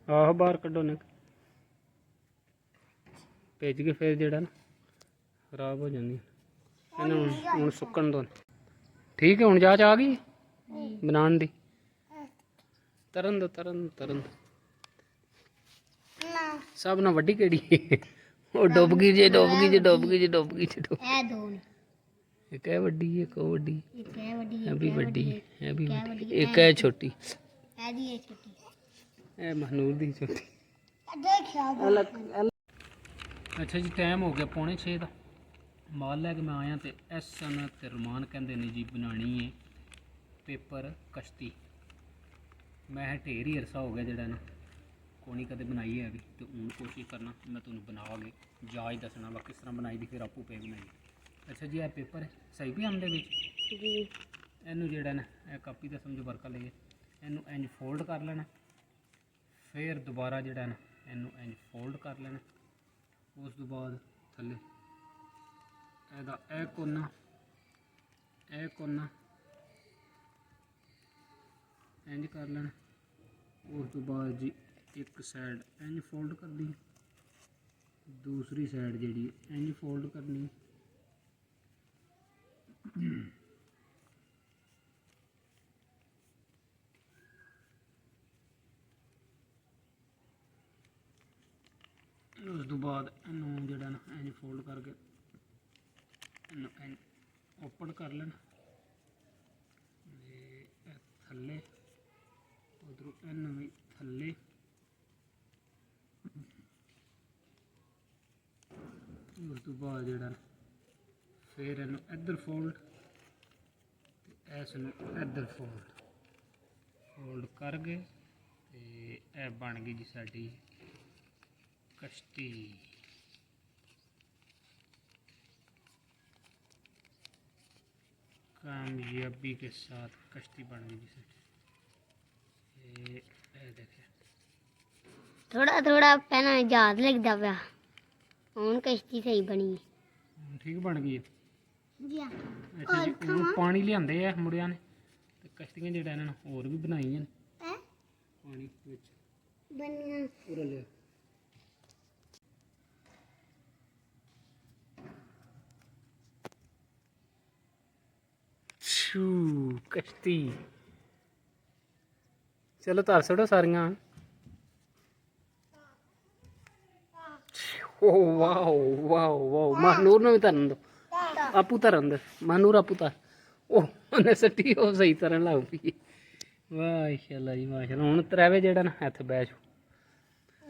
आहो बाहर कड्डो ने भेज के फिर जेड़ा ना खराब हो जानी हूँ सुकन दो। ठीक है हुण जांच आ गई बनाने दी। तरन दो तरन तरन दो सब ना वड्डी केड़ी वो डुब गई जे डुब गई जे डुब गई जे डुब गई जे डुब एक है वड्डी एक और वड्डी है भी वड्डी है भी वड्डी एक है छोटी है महनूर दी छोटी। अच्छा जी टाइम हो गया 5:45 का माल लैके मैं आया तो एहसन ते रमान कहते ने जी बनानी है पेपर कश्ती। मैं ढेर ही अरसा हो गया जड़ा ना कोनी कदे बनाई है अभी तो हूँ कोशिश करना मैं तुम बना के जाच दसना वा किस तरह बनाई दी फिर आपू पे बनाई। अच्छा जी यह पेपर है सही भी आंदे इनू जेड़ा ना कापी का समझो वर्का लेके इनू इंज फोल्ड कर लेना फिर दोबारा जेड़ा ना इनू इंज फोल्ड कर लेना उस तो बाद थले एदा ए कोना इंज कर लेना उस तो बाद जी एक साइड इंज फोल्ड कर दी दूसरी साइड जी इंज फोल्ड करनी। उस तो बाद इनू जड़ा ना इंज फोल्ड करके इनू इंज ओपन कर लेना थले उधरों इनू भी थले उस तो बाद जड़ा फिर इनू इधर फोल्ड इस इधर फोल्ड करके ए बन गई जी साडी कश्ती। कामयाबी के साथ कश्ती बन गई जी साडी। देखे थोड़ा थोड़ा पहना याद लगता पाया हूँ कश्ती सही बनी ठीक बन गई जी। अच्छा जी पानी लियाते है मुड़िया ने तो कश्तियाँ जो इन्होंने होर भी बनाई हैं पानी पूरा लिया। कश्ती चलो तर छड़ो सारिया। वाह वाह वाह महनूर ने भी तरन दो आपू तरन दे महनूर आपू तर उन्हें सट्टी वो सही तरन लग पी। माशाल्लाह जी माशाल्लाह हूँ त्रैवे जेड़ा ना इत्थे बैठ।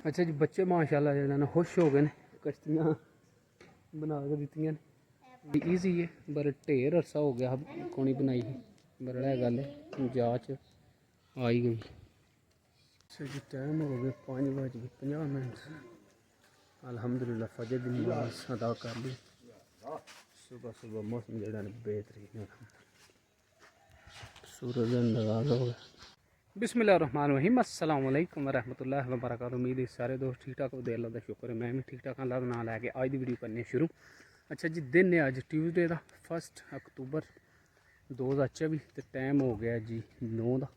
अच्छा जी बच्चे माशाल्लाह जेड़ा ना खुश हो गए ने कश्तियाँ बना के दित्तियां ने ईजी है पर ढेर अरसा हो गया कोनी बनाई ही बड़ा है गल जाच आई गई। अच्छा जी टाइम हो गया 5:50 अल्हम्दुलिल्लाह फजर की नमाज अदा कर ली। सुबह सुबह मौसम जड़ा बेहतरीन है सूरज अंदाज हो गया। बिस्मिल्लाहिर्रहमानिर्रहीम अस्सलाम वालेकुम वरहमतुल्लाहि वबरकातुहू। उम्मीद है सारे दोस्त ठीक ठाक होते अल्लाह का शुक्र है मैं भी ठीक ठाक अल्लाह का नाम लैके अज की वीडियो करने शुरू। अच्छा जी दिन है अज ट्यूसडे का 1 अक्तूबर 2024 तो टाइम हो गया जी 9 का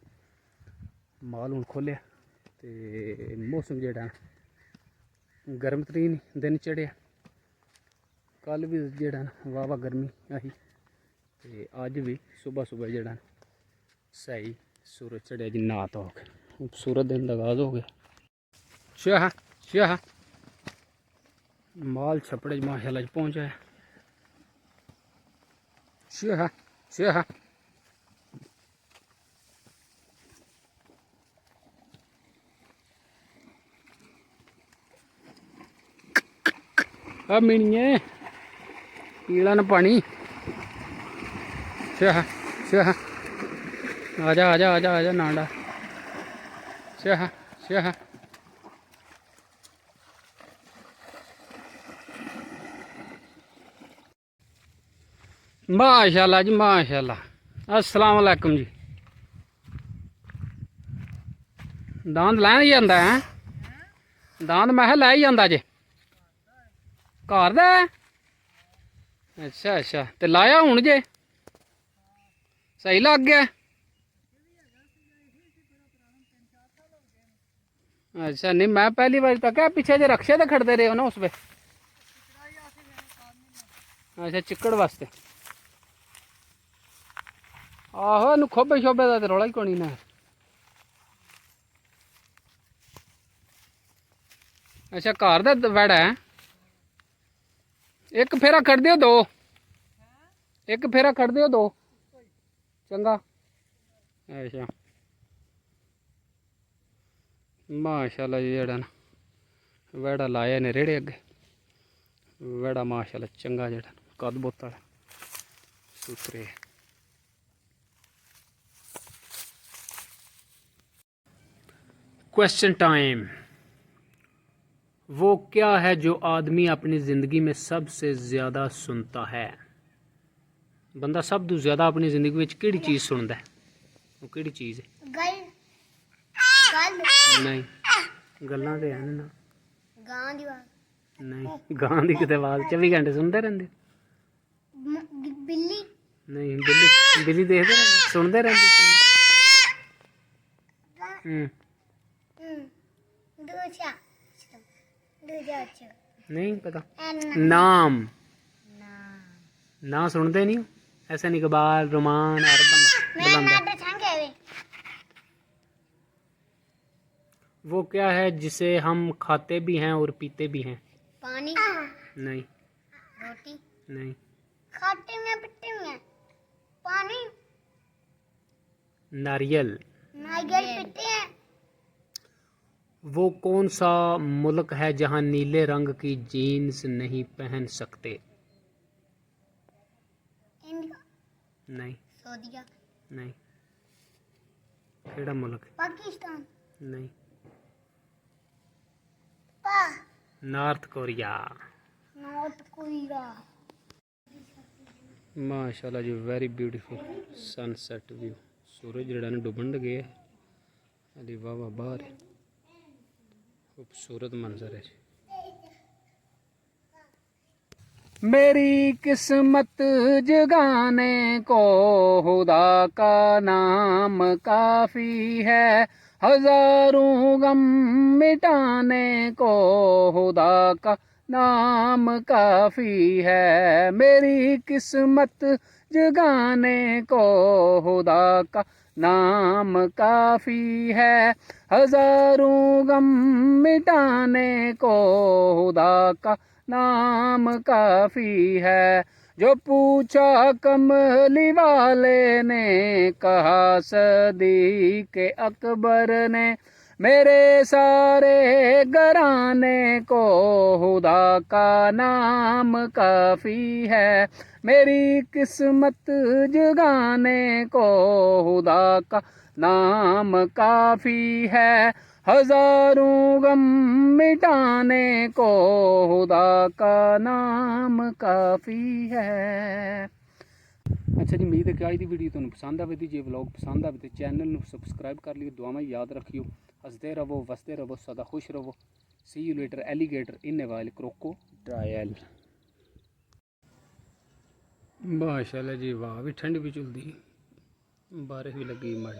माल हूँ खोलिया तो मौसम जेड़ा गर्म तरीन दिन चढ़िया कल भी जेड़ा वाह वाह गर्मी आई तो अज भी सुबह सुबह जेड़ा सही सूरज चढ़िया जी ना तो हो गया खूबसूरत दिन का आगाज हो गया। शाह शाह माल छपड़े माशाल्लाह पहुँचा है। शाह शाह अब मीनिए पीला न पानी शाह शाह आजा आजा आजा आजा नांडा शाह शाह माशाल्लाह जी माशाल्लाह। अस्सलाम वालेकुम जी दांद लै जाता है दांद मैं लै जाता जे घर दा अच्छा अच्छा तो लाया हूँ जे सही लग गया। अच्छा नहीं, मैं पहली बार तक है पीछे जो रक्शे तो खड़ते रहे हो ना उस पे। अच्छा चिक्कड़ वास्ते। आहो इनू खोबे शोबे का तो रौला ही कोनी ना। अच्छा घर का वड़ा है। एक फेरा कर दियो दो, एक फेरा कर दियो दो चंगा। अच्छा माशाल्लाह जी जेड़ा ना वड़ा लाया ने रेड़े अगे। वड़ा माशाल्लाह चंगा जेड़ा कद बोतल सुथरे। Question time. वो क्या है जो आदमी अपनी ज़िंदगी में सबसे ज़्यादा सुनता है? बंदा सब तो ज़्यादा अपनी ज़िंदगी में केड़ी चीज़ सुनता है? वो केड़ी चीज़ है? गल गल नहीं गल्लां ते हैं ना। गां दी आवाज, नहीं गां दी किते आवाज़ 24 घंटे सुनते रहंदे। बिल्ली, नहीं बिल्ली बिल्ली देखते रहंदे सुनते रहंदे। दूजा दूजा नहीं पता। नाम ना सुनते नहीं ऐसा नहीं इकबाल रोमान हर बंदा बुलांदा। वो क्या है जिसे हम खाते भी हैं और पीते भी हैं? पानी, नहीं रोटी, नहीं खाते में पीते में पानी, नारियल। नारियल पीते हैं। वो कौन सा मुल्क है जहाँ नीले रंग की जीन्स नहीं पहन सकते? इंडिया, नहीं सऊदीया, नहीं केड़ा मुल्क है? पाकिस्तान, नहीं पा नॉर्थ कोरिया। North Korea. माशाल्लाह जी वेरी ब्यूटीफुल सनसेट व्यू। सूरज जड़ा ने डुबन लगे है अली वाह वाह बाहर है। खूबसूरत मंजर है जी। मेरी किस्मत जगाने को खुदा का नाम काफ़ी है। हजारों गम मिटाने को खुदा का नाम काफ़ी है। मेरी किस्मत जगाने को खुदा का नाम काफ़ी है। हजारों गम मिटाने को खुदा का नाम काफ़ी है। जो पूछा कमली वाले ने कहा सदीक़ अकबर ने मेरे सारे घराने को खुदा का नाम काफ़ी है। मेरी किस्मत जगाने को खुदा का नाम काफ़ी है। हजारों गम मिटाने को खुदा का नाम काफ़ी है। अच्छा जी उम्मीद है कि आज की वीडियो तुहानू पसंद आवे। जे व्लॉग पसंद आवे तो चैनल नू सबसक्राइब कर लियो। दुआवां याद रखियो। हंसते रहो वसते रहो सदा खुश रहो। See you later alligator in a while crocodile. माशाल्लाह जी वाह भी ठंड भी चलती बारिश भी लगी माड़ी।